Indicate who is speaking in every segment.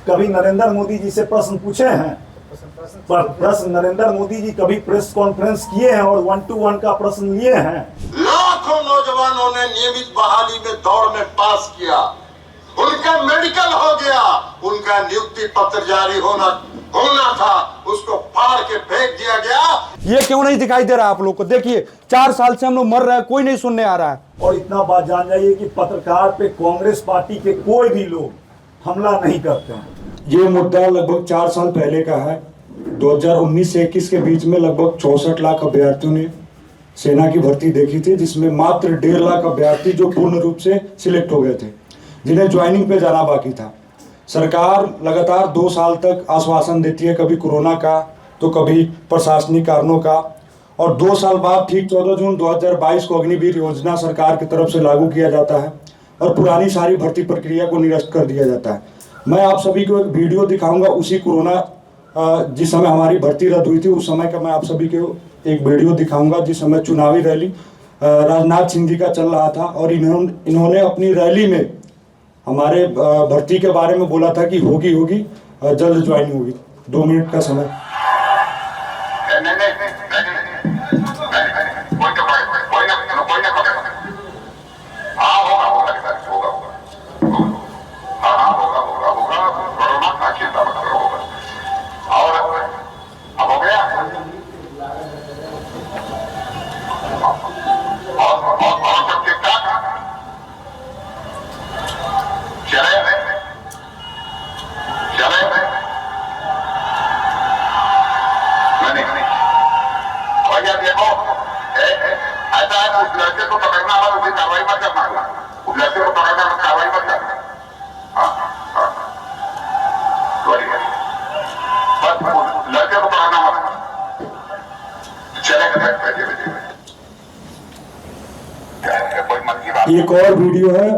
Speaker 1: कभी नरेंद्र मोदी जी से प्रश्न पूछे हैं? प्रश्न नरेंद्र मोदी जी कभी प्रेस कॉन्फ्रेंस किए हैं और 1-to-1 का प्रश्न लिए हैं?
Speaker 2: लाखों नौजवानों ने नियमित बहाली में दौड़ में पास किया, उनका मेडिकल हो गया, उनका नियुक्ति पत्र जारी होना था, उसको फाड़ के फेंक दिया गया।
Speaker 3: ये क्यों नहीं दिखाई दे रहा आप लोग को? देखिए 4 साल से हम लोग मर रहे हैं, कोई नहीं सुनने आ रहा है।
Speaker 1: और इतना बात जान जाइए कि पत्रकार पे कांग्रेस पार्टी के कोई भी लोग हमला नहीं करते हैं।
Speaker 4: ये मुद्दा लगभग 4 साल पहले का है। 2019 से 21 के बीच में लगभग 64 लाख अभ्यर्थियों ने सेना की भर्ती देखी थी, जिसमें मात्र 1.5 लाख अभ्यर्थी जो पूर्ण रूप से सिलेक्ट हो गए थे, जिन्हें ज्वाइनिंग पे जाना बाकी था। सरकार लगातार 2 साल तक आश्वासन देती है, कभी कोरोना का तो कभी प्रशासनिक कारणों का, और 2 साल बाद ठीक 14 जून 2022 को अग्निवीर योजना सरकार की तरफ से लागू किया जाता है और पुरानी सारी भर्ती प्रक्रिया को निरस्त कर दिया जाता है। मैं आप सभी को एक वीडियो दिखाऊंगा, उसी कोरोना जिस समय हमारी भर्ती रद्द हुई थी उस समय का मैं आप सभी को एक वीडियो दिखाऊंगा, जिस समय चुनावी रैली राजनाथ सिंह जी का चल रहा था और इन्होंने अपनी रैली में हमारे भर्ती के बारे में बोला था कि होगी जल्द ज्वाइनिंग होगी। 2 मिनट का समय। एक और वीडियो है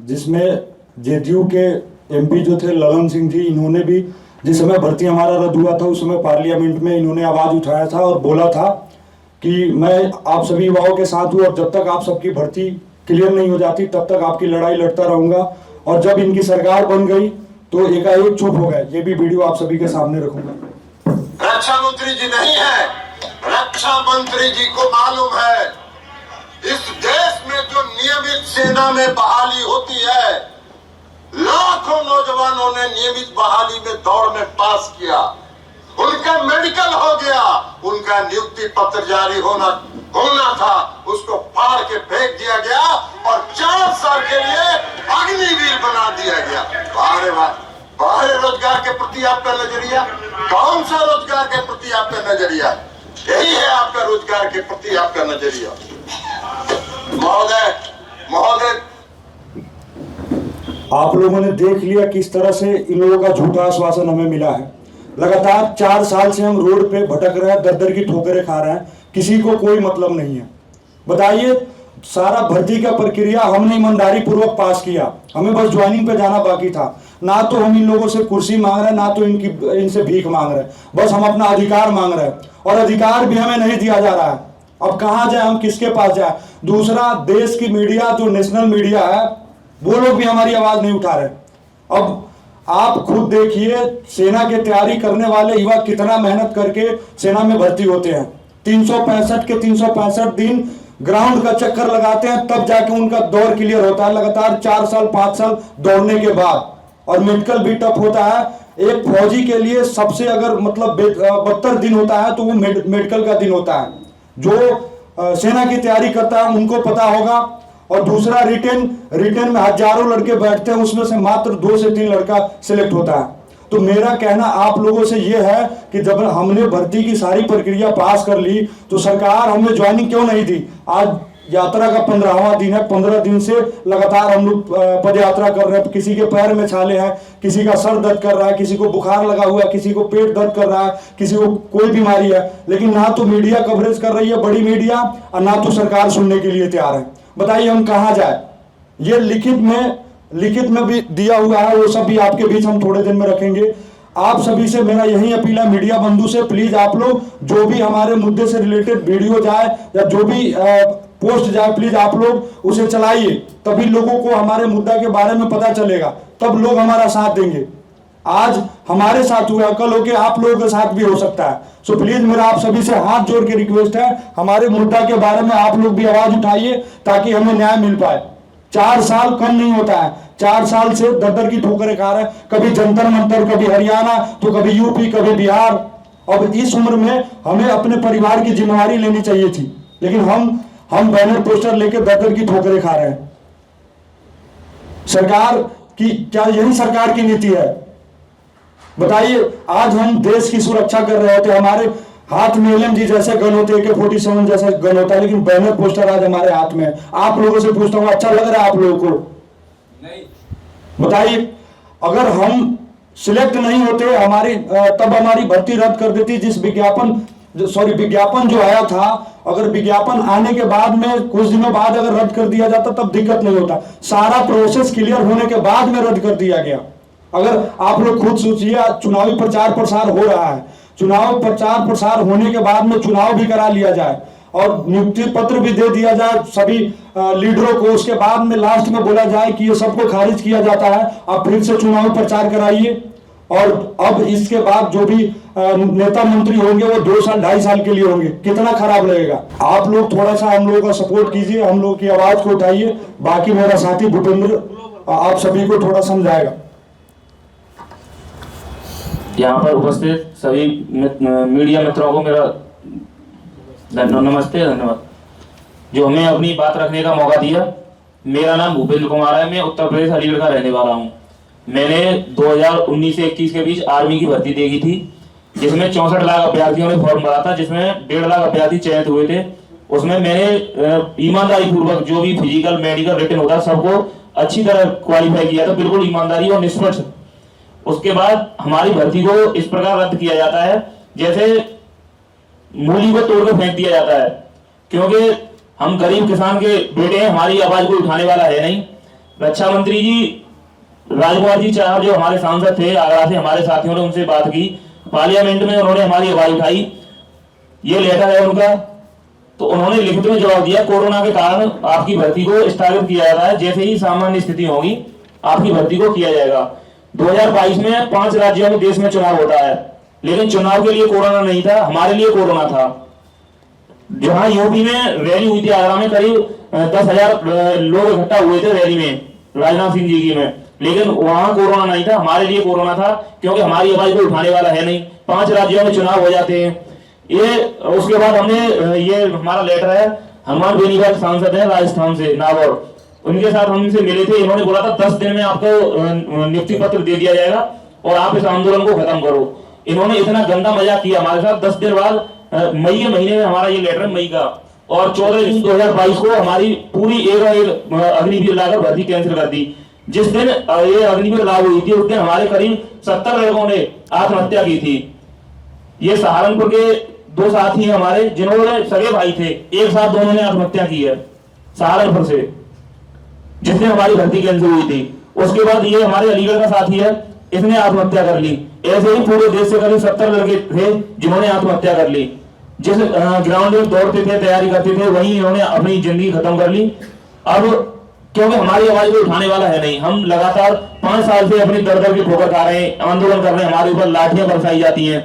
Speaker 4: जिसमें जेडीयू के एमपी जो थे ललन सिंह जी, इन्होंने भी जिस समय भर्ती हमारा रद्द हुआ था उस समय पार्लियामेंट में इन्होंने आवाज उठाया था और बोला था कि मैं आप सभी युवाओं के साथ हूँ और जब तक आप सबकी भर्ती क्लियर नहीं हो जाती तब तक आपकी लड़ाई लड़ता रहूंगा। और जब इनकी सरकार बन गई तो एकाएक चुप हो गए। ये भी वीडियो आप सभी के सामने रखूंगा।
Speaker 2: रक्षा मंत्री जी नहीं है, रक्षा मंत्री जी को मालूम है इस देश में जो नियमित सेना में बहाली होती है, लाखों नौजवानों ने नियमित बहाली में दौड़ में पास किया, उनका मेडिकल हो गया, उनका नियुक्ति पत्र जारी होना था, उसको फाड़ के फेंक दिया गया और 4 साल के लिए अग्निवीर बना दिया गया। बाहर रोजगार के प्रति आपका नजरिया कौन सा? रोजगार के प्रति आपका नजरिया यही है, आपका रोजगार के प्रति आपका नजरिया। महोदय
Speaker 4: आप लोगों ने देख लिया किस तरह से इन लोगों का झूठा आश्वासन हमें मिला है। लगातार 4 साल से हम रोड पे भटक रहे हैं, दर की ठोकरें खा रहे हैं, किसी को कोई मतलब नहीं है। बताइए, सारा भर्ती का प्रक्रिया हमने ईमानदारी पूर्वक पास किया, हमें बस ज्वाइनिंग पे जाना बाकी था। ना तो हम इन लोगों से कुर्सी मांग रहे हैं, ना तो इनसे भीख मांग रहे हैं, बस हम अपना अधिकार मांग रहे हैं और अधिकार भी हमें नहीं दिया जा रहा है। अब कहाँ जाए, हम किसके पास जाए? दूसरा, देश की मीडिया जो नेशनल मीडिया है वो लोग भी हमारी आवाज नहीं उठा रहे। अब आप खुद देखिए, सेना की तैयारी करने वाले युवा कितना मेहनत करके सेना में भर्ती होते हैं। 365 के 365 दिन ग्राउंड का चक्कर लगाते हैं, तब जाके उनका दौर क्लियर होता है। लगातार 4 साल 5 साल दौड़ने के बाद, और मेडिकल भी टफ होता है। एक फौजी के लिए सबसे अगर मतलब 72 दिन होता है तो वो मेडिकल का दिन होता है। जो सेना की तैयारी करता है उनको पता होगा। और दूसरा, रिटेन में हजारों लड़के बैठते हैं, उसमें से मात्र 2 से 3 लड़का सिलेक्ट होता है। तो मेरा कहना आप लोगों से यह है कि जब हमने भर्ती की सारी प्रक्रिया पास कर ली तो सरकार हमें ज्वाइनिंग क्यों नहीं दी? आज यात्रा का 15वां दिन है, 15 दिन से लगातार हम लोग पद यात्रा कर रहे हैं। किसी के पैर में छाले हैं, किसी का सर दर्द कर रहा है, किसी को बुखार लगा हुआ है, किसी को पेट दर्द कर रहा है, किसी को कोई बीमारी है, लेकिन ना तो मीडिया कवरेज कर रही है, बड़ी मीडिया, और ना तो सरकार सुनने के लिए तैयार है। बताइए हम कहाँ जाए? ये लिखित में भी दिया हुआ है, वो सब भी आपके बीच हम थोड़े दिन में रखेंगे। आप सभी से मेरा यही अपील है, मीडिया बंधु से, प्लीज आप लोग जो भी हमारे मुद्दे से रिलेटेड वीडियो जाए या जो भी पोस्ट जाए, प्लीज आप लोग उसे चलाइए, तभी लोगों को हमारे मुद्दा के बारे में पता चलेगा, तब लोग हमारा साथ देंगे। आज हमारे साथ हुआ, कल होके आप लोगों के साथ भी हो सकता है। सो प्लीज मेरा आप सभी से हाथ जोड़ के रिक्वेस्ट है, हमारे मुद्दा के बारे में आप लोग भी आवाज उठाइए ताकि हमें न्याय मिल पाए। 4 साल कम नहीं होता है, 4 साल से दर की ठोकरें खा रहे हैं, कभी जंतर मंतर, कभी हरियाणा, तो कभी यूपी, कभी बिहार। अब इस उम्र में हमें अपने परिवार की जिम्मेवारी लेनी चाहिए थी, लेकिन हम बैनर पोस्टर लेकर दर की ठोकरें खा रहे हैं। सरकार की क्या यही सरकार की नीति है? बताइए, आज हम देश की सुरक्षा कर रहे होते, हमारे हाथ में LMG जैसे गन होते, AK-47 जैसा गन होता है, लेकिन बैनर पोस्टर आज हमारे हाथ में है। आप लोगों से पूछता हूँ, अच्छा लग रहा है आप लोगों को? नहीं। बताइए, अगर हम सिलेक्ट नहीं होते तब हमारी भर्ती रद्द कर देती। जिस विज्ञापन जो आया था, अगर विज्ञापन आने के बाद में कुछ दिनों बाद अगर रद्द कर दिया जाता तब दिक्कत नहीं होता। सारा प्रोसेस क्लियर होने के बाद में रद्द कर दिया गया। अगर आप लोग खुद सोचिए, चुनावी प्रचार प्रसार हो रहा है, चुनाव प्रचार प्रसार होने के बाद में चुनाव भी करा लिया जाए और नियुक्ति पत्र भी दे दिया जाए सभी लीडरों को, उसके बाद में लास्ट में बोला जाए कि ये सबको खारिज किया जाता है, आप फिर से चुनाव प्रचार कराइए। और अब इसके बाद जो भी नेता मंत्री होंगे वो 2 साल 2.5 साल के लिए होंगे, कितना खराब लगेगा। आप लोग थोड़ा सा हम लोगों का सपोर्ट कीजिए, हम लोग की आवाज को उठाइए। बाकी मेरा साथी भूपेंद्र आप सभी को थोड़ा समझाएगा।
Speaker 5: यहाँ पर उपस्थित सभी मीडिया मित्रों को मेरा नमस्ते, धन्यवाद जो हमें अपनी बात रखने का मौका दिया। मेरा नाम भूपेंद्र कुमार है, मैं उत्तर प्रदेश अलीगढ़ का रहने वाला हूँ। मैंने 2019 से 21 के बीच आर्मी की भर्ती देखी थी, जिसमें 64 लाख अभ्यर्थियों ने फॉर्म भरा था, जिसमें 1.5 लाख अभ्यर्थी चयनित हुए थे। उसमें मैंने ईमानदारी पूर्वक जो भी फिजिकल, मेडिकल, रिटन होता सबको अच्छी तरह क्वालिफाई किया था, बिल्कुल ईमानदारी और निष्पक्ष। उसके बाद हमारी भर्ती को इस प्रकार रद्द किया जाता है जैसे मूली को तोड़कर फेंक दिया जाता है, क्योंकि हम गरीब किसान के बेटे हैं, हमारी आवाज को उठाने वाला है नहीं। रक्षा मंत्री जी राजकुमार जी चाह जो हमारे सांसद थे आगरा से, हमारे साथियों ने उनसे बात की, पार्लियामेंट में उन्होंने हमारी आवाज उठाई। ये लेटर है उनका, तो उन्होंने लिखित में जवाब दिया, कोरोना के कारण आपकी भर्ती को स्थगित किया जा रहा है, जैसे ही सामान्य स्थिति होगी आपकी भर्ती को किया जाएगा। 2022 में 5 राज्यों में देश में चुनाव होता है, लेकिन चुनाव के लिए कोरोना नहीं था, हमारे लिए कोरोना था। जहां यूपी में रैली हुई थी आगरा में, करीब 10,000 लोग इकट्ठा हुए थे रैली में राजनाथ सिंह जी की में, लेकिन वहां कोरोना नहीं था, हमारे लिए कोरोना था, क्योंकि हमारी आवाज को उठाने वाला है नहीं। 5 राज्यों में चुनाव हो जाते हैं। ये उसके बाद हमने ये हमारा लेटर है, हनुमान बेनीवाल सांसद है राजस्थान से, नागौर, उनके साथ हमसे मिले थे। इन्होंने बोला था 10 दिन में आपको नियुक्ति पत्र दे दिया जाएगा और आप इस आंदोलन को खत्म करो। इन्होंने इतना गंदा मजाक किया हमारे साथ। 10 दिन बाद मई के महीने में हमारा ये लेटर, मई का, और 14 जून 2022 को हमारी पूरी एक अग्निवीर लाकर भर्ती कैंसिल कर दी। जिस दिन ये अग्निवीर लागू हुई थी उस दिन हमारे करीब 70 लड़कों ने आत्महत्या की थी। ये सहारनपुर के 2 साथी हैं हमारे, जिन्होंने सगे भाई थे, एक साथ दोनों ने आत्महत्या की है सहारनपुर से, जिस दिन हमारी भर्ती कैंसिल हुई थी। उसके बाद ये हमारे अलीगढ़ का साथी है, इसने आत्महत्या कर ली। ऐसे ही पूरे देश से करीब 70 लड़के थे जिन्होंने आत्महत्या कर ली। जिस ग्राउंड में दौड़ते थे, तैयारी करते थे, वहीं इन्होंने अपनी जिंदगी खत्म कर ली। अब क्योंकि हमारी आवाज को उठाने वाला है नहीं, हम लगातार 5 साल से अपनी दर की ठोकर खा रहे हैं, आंदोलन कर रहे हैं, हमारे ऊपर लाठियां बरसाई जाती हैं।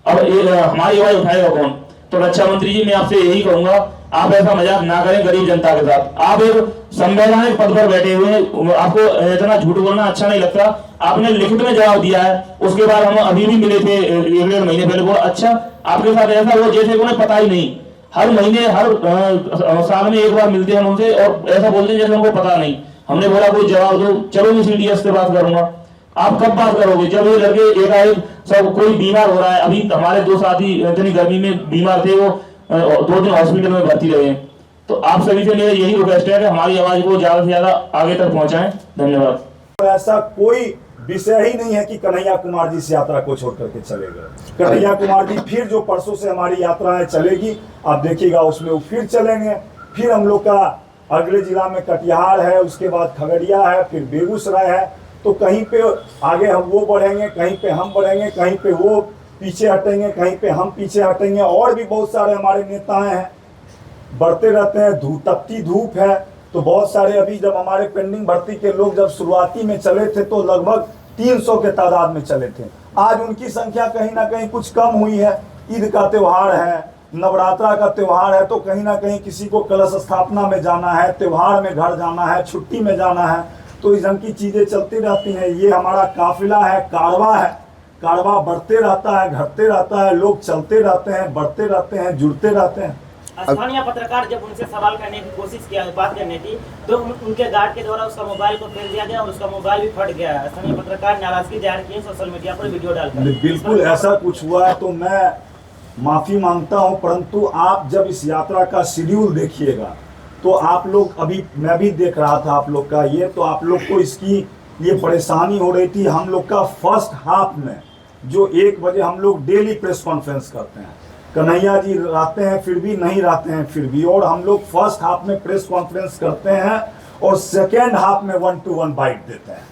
Speaker 5: अब हमारी आवाज उठाएगा कौन? तो रक्षा मंत्री जी, मैं आपसे यही कहूंगा, आप ऐसा मजाक ना करें गरीब जनता के साथ। आप एक संवैधानिक पद पर बैठे हुए, आपको इतना झूठ बोलना अच्छा नहीं लगता। आपने लिखित में जवाब दिया है, उसके बाद हम अभी भी मिले थे 1-1.5 महीने पहले, बोला अच्छा आपके साथ ऐसा हुआ जैसे उन्हें पता ही नहीं। हर महीने, हर साल में एक बार मिलते हैं उनसे और ऐसा बोलते हैं जैसे उनको पता नहीं। हमने बोला कोई जवाब दो। चलो मैं CDS से बात करूंगा। आप कब बात करोगे? जब ये लड़के एकाएक सब कोई बीमार हो रहा है। अभी हमारे 2 साथी इतनी गर्मी में बीमार थे, वो 2 दिन हॉस्पिटल में भर्ती रहे। तो आप सभी से मेरा यही रिक्वेस्ट है कि हमारी आवाज को ज्यादा से ज्यादा आगे तक पहुंचाएं। धन्यवाद।
Speaker 1: ऐसा कोई विषय ही नहीं है कि कन्हैया कुमार जी इस यात्रा को छोड़ करके चले गए। कन्हैया कुमार जी फिर जो परसों से हमारी यात्राएं चलेगी, आप देखिएगा उसमें वो फिर चलेंगे। फिर हम लोग का अगले जिला में कटिहार है, उसके बाद खगड़िया है, फिर बेगूसराय है। तो कहीं पे आगे हम वो बढ़ेंगे, कहीं पे हम बढ़ेंगे, कहीं पे वो पीछे हटेंगे, कहीं पे हम पीछे हटेंगे। और भी बहुत सारे हमारे नेता हैं, बढ़ते रहते हैं। तपती धूप है तो बहुत सारे, अभी जब हमारे पेंडिंग भर्ती के लोग जब शुरुआती में चले थे तो लगभग 300 के तादाद में चले थे। आज उनकी संख्या कहीं ना कहीं कुछ कम हुई है। ईद का त्यौहार है, नवरात्रा का त्यौहार है, तो कहीं ना कहीं किसी को कलश स्थापना में जाना है, त्यौहार में घर जाना है, छुट्टी में जाना है, तो इस ढंग की चीज़ें चलती रहती हैं। ये हमारा काफिला है, कारवा है, कारवा बढ़ते रहता है, घटते रहता है, लोग चलते रहते हैं, बढ़ते रहते हैं, जुड़ते रहते हैं।
Speaker 6: स्थानीय पत्रकार जब उनसे सवाल करने की कोशिश किया, बात करने की, तो उनके गार्ड के द्वारा उसका मोबाइल को फेंक दिया गया और उसका मोबाइल भी फट गया। स्थानीय पत्रकार नाराजगी जाहिर की सोशल मीडिया पर वीडियो डालकर।
Speaker 1: बिल्कुल ऐसा कुछ हुआ है तो मैं माफ़ी मांगता हूं, परंतु आप जब इस यात्रा का शेड्यूल देखिएगा तो आप लोग, अभी मैं भी देख रहा था आप लोग का ये, तो आप लोग को इसकी ये परेशानी हो रही थी। हम लोग का फर्स्ट हाफ में जो 1 बजे हम लोग डेली प्रेस कॉन्फ्रेंस करते हैं, कन्हैया जी रहते हैं फिर भी, नहीं रहते हैं फिर भी, और हम लोग फर्स्ट हाफ में प्रेस कॉन्फ्रेंस करते हैं और सेकेंड हाफ में 1-to-1 बाइट देते हैं।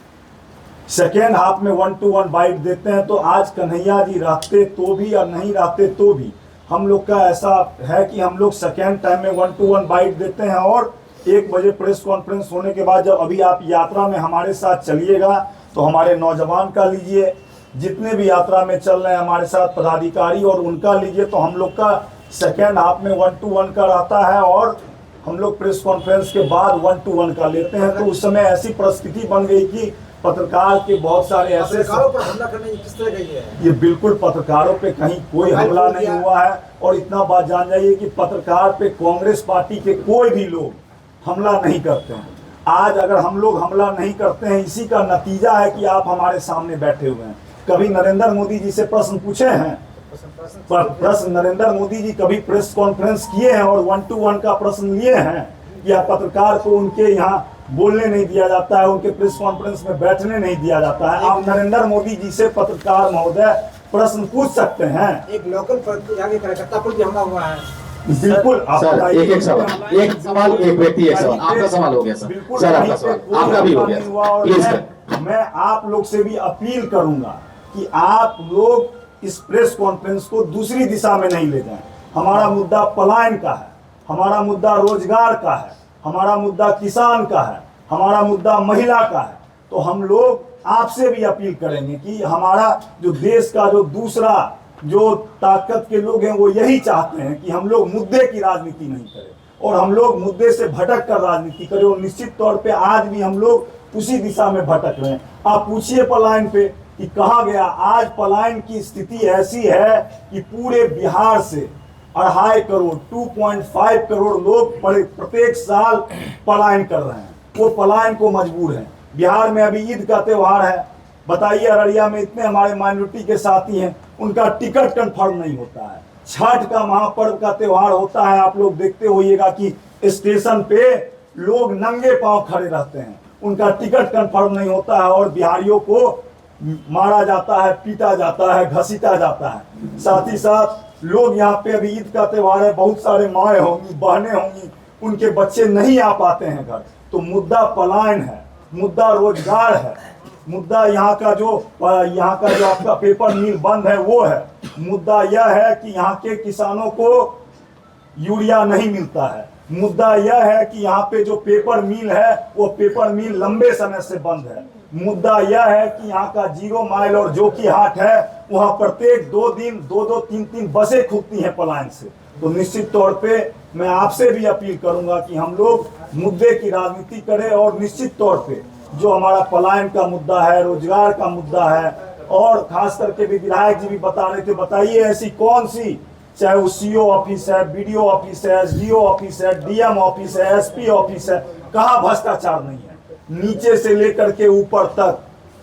Speaker 1: सेकेंड हाफ में 1-to-1 बाइट देते हैं। तो आज कन्हैया जी रहते तो भी और नहीं रहते तो भी हम लोग का ऐसा है कि हम लोग सेकेंड टाइम में 1-to-1 बाइट देते हैं। और 1 बजे प्रेस कॉन्फ्रेंस होने के बाद जब अभी आप यात्रा में हमारे साथ चलिएगा तो हमारे नौजवान का लीजिए, जितने भी यात्रा में चल रहे हैं हमारे साथ पदाधिकारी, और उनका लीजिए, तो हम लोग का सेकेंड हाफ में 1-to-1 का रहता है और हम लोग प्रेस कॉन्फ्रेंस के बाद 1-to-1 का लेते हैं। तो उस समय ऐसी परिस्थिति बन गई कि पत्रकार के बहुत सारे ऐसे
Speaker 7: पत्रकारों पर हमला करने की किस तरह गई है?
Speaker 1: ये बिल्कुल पत्रकारों पे कहीं कोई हमला नहीं हुआ है। और इतना बात जान जाइए कि पत्रकार पे कांग्रेस पार्टी के कोई भी लोग हमला नहीं करते हैं। आज अगर हम लोग हमला नहीं करते हैं, इसी का नतीजा है कि आप हमारे सामने बैठे हुए हैं। कभी नरेंद्र मोदी जी से प्रश्न पूछे हैं? प्रश्न नरेंद्र मोदी जी कभी प्रेस कॉन्फ्रेंस किए हैं और 1-to-1 का प्रश्न लिए हैं? या पत्रकार को उनके यहाँ बोलने नहीं दिया जाता है, उनके प्रेस कॉन्फ्रेंस में बैठने नहीं दिया जाता है? आप नरेंद्र मोदी जी से पत्रकार महोदय प्रश्न पूछ सकते हैं।
Speaker 7: एक लोकल कार्यकर्ता पर भी हमला हुआ है।
Speaker 1: बिल्कुल। आप
Speaker 8: सर
Speaker 1: बताइए।
Speaker 8: एक सवाल, एक सवाल, एक व्यक्ति, एक सवाल। आपका सवाल हो गया सर।
Speaker 1: बिल्कुल
Speaker 8: सर आपका सवाल, आपका भी हो गया प्लीज सर।
Speaker 1: मैं आप लोग से भी अपील करूंगा कि आप लोग इस प्रेस कॉन्फ्रेंस को दूसरी दिशा में नहीं ले जाएं। हमारा मुद्दा पलायन का है, हमारा मुद्दा रोजगार का है, हमारा मुद्दा किसान का है, हमारा मुद्दा महिला का है। तो हम लोग आपसे भी अपील करेंगे कि हमारा जो देश का जो दूसरा जो ताकत के लोग हैं वो यही चाहते हैं कि हम लोग मुद्दे की राजनीति नहीं करें और हम लोग मुद्दे से भटक कर राजनीति करें। और निश्चित तौर पे आज भी हम लोग उसी दिशा में भटक रहे हैं। आप पूछिए पलायन पे कि कहाँ गया। आज पलायन की स्थिति ऐसी है कि पूरे बिहार से 2.5 करोड़ 2.5 करोड़ लोग प्रत्येक साल पलायन कर रहे हैं। वो पलायन को मजबूर हैं। बिहार में अभी ईद का त्यौहार है, बताइए अररिया में इतने हमारे माइनॉरिटी के साथी हैं, उनका टिकट कंफर्म नहीं होता है। छठ का महापर्व का त्यौहार होता है, आप लोग देखते होइएगा कि स्टेशन पे लोग नंगे पांव खड़े रहते हैं, उनका टिकट कंफर्म नहीं होता है और बिहारियों को मारा जाता है, पीटा जाता है, घसीटा जाता है। साथ ही साथ लोग यहाँ पे अभी ईद का त्यौहार है, बहुत सारे माएँ होंगी, बहनें होंगी, उनके बच्चे नहीं आ पाते हैं घर। तो मुद्दा पलायन है, मुद्दा रोजगार है, मुद्दा यहाँ का जो आपका पेपर मिल बंद है वो है। मुद्दा यह है कि यहाँ के किसानों को यूरिया नहीं मिलता है। मुद्दा यह है कि यहाँ पे जो पेपर मिल है वो पेपर मिल लंबे समय से बंद है। मुद्दा यह है कि यहाँ का 0 माइल और जोकी हाट है, वहाँ प्रत्येक 2 दिन 2-2 3-3 बसें खुलती हैं पलायन से। तो निश्चित तौर पे मैं आपसे भी अपील करूंगा कि हम लोग मुद्दे की राजनीति करें और निश्चित तौर पे जो हमारा पलायन का मुद्दा है, रोजगार का मुद्दा है, और खास करके भी विधायक जी भी बता रहे थे, बताइए ऐसी कौन सी, चाहे वो CO ऑफिस है, BDO ऑफिस है, SDO ऑफिस है, DM ऑफिस है, SP ऑफिस है, कहाँ भ्रष्टाचार नहीं है। नीचे से लेकर के ऊपर तक,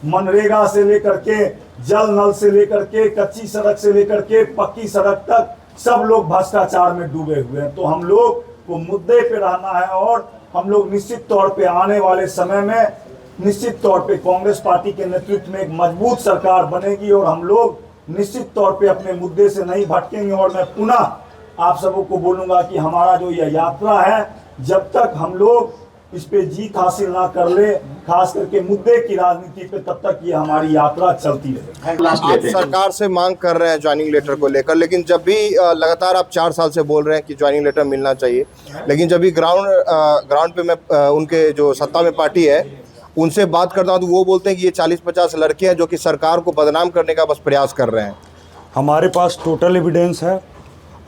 Speaker 1: मनरेगा से लेकर के, जल नल से लेकर के, कच्ची सड़क से लेकर के पक्की सड़क तक सब लोग भ्रष्टाचार में डूबे हुए हैं। तो हम लोग को मुद्दे पे रहना है और हम लोग निश्चित तौर पे आने वाले समय में निश्चित तौर पे कांग्रेस पार्टी के नेतृत्व में एक मजबूत सरकार बनेगी और हम लोग निश्चित तौर पे अपने मुद्दे से नहीं भटकेंगे। और मैं पुनः आप सबों को बोलूँगा कि हमारा जो यह यात्रा है, जब तक हम लोग इस पे जीत हासिल ना कर ले, खास करके मुद्दे की राजनीति पे, तब तक ये हमारी यात्रा चलती रहेगी।
Speaker 9: आप सरकार से मांग कर रहे हैं ज्वाइनिंग लेटर को लेकर, लेकिन जब भी लगातार आप 4 साल से बोल रहे हैं कि ज्वाइनिंग लेटर मिलना चाहिए, लेकिन जब भी ग्राउंड पे में उनके जो सत्ता में पार्टी है उनसे बात करता हूँ तो वो बोलते हैं कि ये 40-50 लड़के हैं जो कि सरकार को बदनाम करने का बस प्रयास कर रहे हैं।
Speaker 4: हमारे पास टोटल एविडेंस है,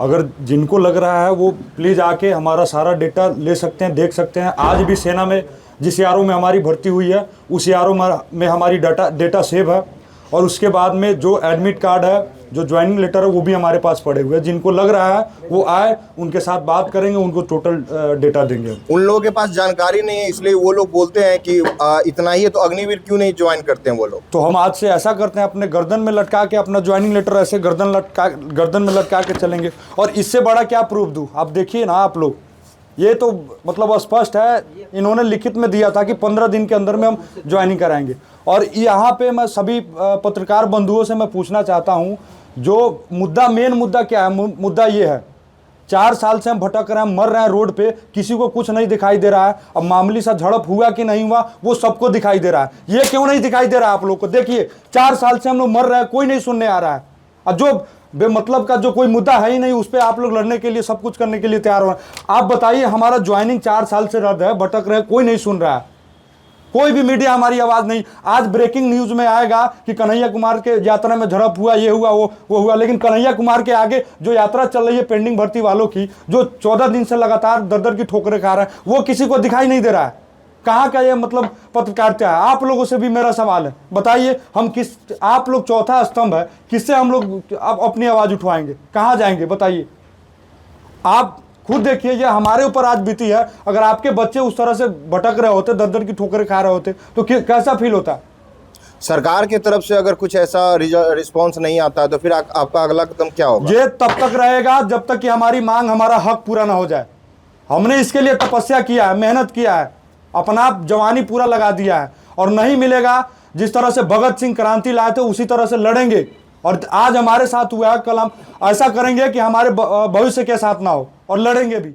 Speaker 4: अगर जिनको लग रहा है वो प्लीज़ आके हमारा सारा डेटा ले सकते हैं, देख सकते हैं। आज भी सेना में जिस यारों में हमारी भर्ती हुई है उस यारों में हमारी डेटा सेव है, और उसके बाद में जो एडमिट कार्ड है, जो ज्वाइनिंग लेटर है, वो भी हमारे पास पड़े हुए हैं। जिनको लग रहा है वो आए, उनके साथ बात करेंगे, उनको टोटल डेटा देंगे।
Speaker 9: उन लोगों के पास जानकारी नहीं है, इसलिए वो लोग बोलते हैं कि इतना ही है तो अग्निवीर क्यों नहीं ज्वाइन करते हैं वो लोग।
Speaker 4: तो हम आज से ऐसा करते हैं, अपने गर्दन में लटका के अपना ज्वाइनिंग लेटर ऐसे गर्दन में लटका के चलेंगे। और इससे बड़ा क्या प्रूफ दूँ? आप देखिए ना आप लोग, ये तो मतलब स्पष्ट है, इन्होंने लिखित में दिया था कि 15 दिन के अंदर में हम ज्वाइनिंग कराएंगे। और यहाँ पे मैं सभी पत्रकार बंधुओं से मैं पूछना चाहता हूँ, जो मेन मुद्दा क्या है? मुद्दा ये है, 4 साल से हम भटक रहे हैं, मर रहे हैं रोड पे, किसी को कुछ नहीं दिखाई दे रहा है। अब मामूली सा झड़प हुआ कि नहीं हुआ वो सबको दिखाई दे रहा है, ये क्यों नहीं दिखाई दे रहा है आप लोग को? देखिए 4 साल से हम लोग मर रहे हैं, कोई नहीं सुनने आ रहा है। और जो बेमतलब का जो कोई मुद्दा है ही नहीं, उस पर आप लोग लड़ने के लिए, सब कुछ करने के लिए तैयार हो रहे हैं। आप बताइए, हमारा ज्वाइनिंग 4 साल से रद्द है, भटक रहे हैं, कोई नहीं सुन रहा है, कोई भी मीडिया हमारी आवाज नहीं। आज ब्रेकिंग न्यूज में आएगा कि कन्हैया कुमार के यात्रा में झड़प हुआ, ये हुआ, वो हुआ, लेकिन कन्हैया कुमार के आगे जो यात्रा चल रही है पेंडिंग भर्ती वालों की, जो 14 दिन से लगातार दर की ठोकरें खा रहे हैं, वो किसी को दिखाई नहीं दे रहा है। कहाँ का ये मतलब पत्रकारिता है? आप लोगों से भी मेरा सवाल है, बताइए हम आप लोग चौथा स्तंभ है, किससे हम लोग अपनी आवाज उठवाएंगे? कहाँ जाएंगे बताइए? आप खुद देखिए, ये हमारे ऊपर आज बीती है। अगर आपके बच्चे उस तरह से भटक रहे होते, दर की ठोकरें खा रहे होते, तो कैसा फील होता?
Speaker 9: सरकार की तरफ से अगर कुछ ऐसा रिस्पॉन्स नहीं आता है तो फिर आपका अगला कदम क्या होगा?
Speaker 4: ये तब तक रहेगा जब तक कि हमारी मांग, हमारा हक पूरा ना हो जाए। हमने इसके लिए तपस्या किया है, मेहनत किया है, अपना जवानी पूरा लगा दिया है, और नहीं मिलेगा। जिस तरह से भगत सिंह क्रांति लाए थे उसी तरह से लड़ेंगे। और आज हमारे साथ हुआ है, कल हम ऐसा करेंगे कि हमारे भविष्य के साथ ना हो, और लड़ेंगे भी।